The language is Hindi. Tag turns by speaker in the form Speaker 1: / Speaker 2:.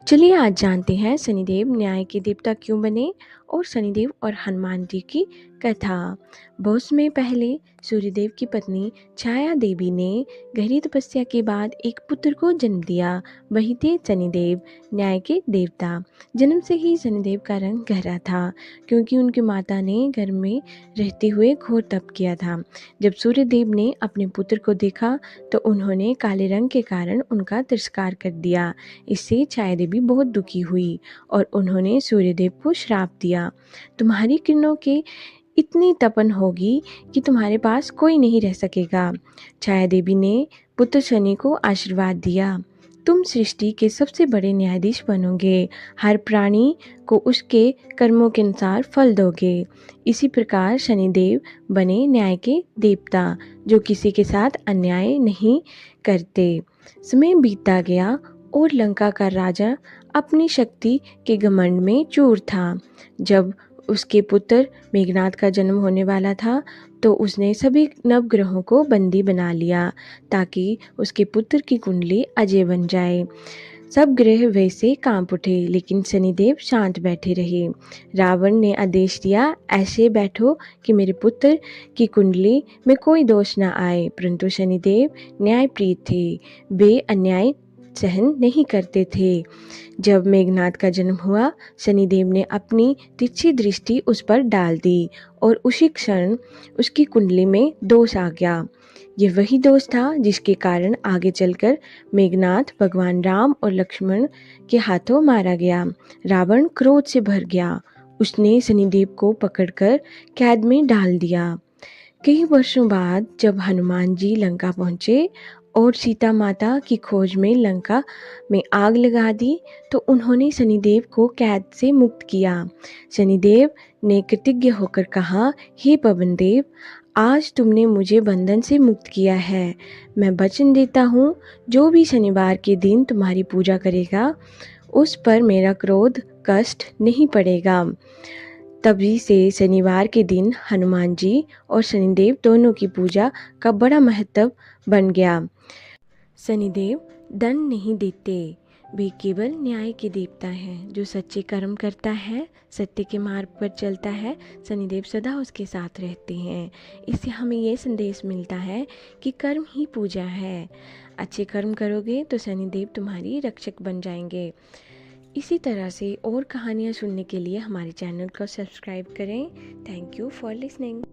Speaker 1: चलिए आज जानते हैं शनिदेव न्याय के देवता क्यों बने और शनिदेव और हनुमान जी की कथा। बहुत समय पहले सूर्यदेव की पत्नी छाया देवी ने गहरी तपस्या के बाद एक पुत्र को जन्म दिया। वही थे शनिदेव, न्याय के देवता। जन्म से ही शनिदेव का रंग गहरा था, क्योंकि उनकी माता ने घर में रहते हुए घोर तप किया था। जब सूर्यदेव ने अपने पुत्र को देखा तो उन्होंने काले रंग के कारण उनका तिरस्कार कर दिया। इससे छाया देवी बहुत दुखी हुई और उन्होंने सूर्यदेव को श्राप दिया, तुम्हारी किरणों के इतनी तपन होगी कि तुम्हारे पास कोई नहीं रह सकेगा। छाया देवी ने पुत्र शनि को आशीर्वाद दिया, तुम सृष्टि के सबसे बड़े न्यायाधीश बनोगे, हर प्राणी को उसके कर्मों के अनुसार फल दोगे। इसी प्रकार शनिदेव बने न्याय के देवता, जो किसी के साथ अन्याय नहीं करते। समय बीतता गया और लंका का राजा अपनी शक्ति के घमंड में चूर था। जब उसके पुत्र मेघनाद का जन्म होने वाला था तो उसने सभी नवग्रहों को बंदी बना लिया, ताकि उसके पुत्र की कुंडली अजय बन जाए। सब ग्रह वैसे कांप उठे, लेकिन शनिदेव शांत बैठे रहे। रावण ने आदेश दिया, ऐसे बैठो कि मेरे पुत्र की कुंडली में कोई दोष न आए। परंतु शनिदेव न्यायप्रिय थे, वे अन्याय सहन नहीं करते थे। जब मेघनाद का जन्म हुआ, शनिदेव ने अपनी तिरछी दृष्टि उस पर डाल दी और उसी क्षण उसकी कुंडली में दोष आ गया। ये वही दोष था जिसके कारण आगे चलकर मेघनाद भगवान राम और लक्ष्मण के हाथों मारा गया। रावण क्रोध से भर गया, उसने शनिदेव को पकड़कर कैद में डाल दिया। कई वर्षों बाद जब हनुमान जी लंका पहुंचे और सीता माता की खोज में लंका में आग लगा दी, तो उन्होंने शनिदेव को कैद से मुक्त किया। शनिदेव ने कृतज्ञ होकर कहा, हे पवन देव, आज तुमने मुझे बंधन से मुक्त किया है। मैं वचन देता हूँ, जो भी शनिवार के दिन तुम्हारी पूजा करेगा उस पर मेरा क्रोध कष्ट नहीं पड़ेगा। तभी से शनिवार के दिन हनुमान जी और शनिदेव दोनों की पूजा का बड़ा महत्व बन गया। शनिदेव दंड नहीं देते, वे केवल न्याय के देवता हैं। जो सच्चे कर्म करता है, सत्य के मार्ग पर चलता है, शनिदेव सदा उसके साथ रहते हैं। इससे हमें ये संदेश मिलता है कि कर्म ही पूजा है। अच्छे कर्म करोगे तो शनिदेव तुम्हारी रक्षक बन जाएंगे। इसी तरह से और कहानियाँ सुनने के लिए हमारे चैनल को सब्सक्राइब करें। Thank you for listening.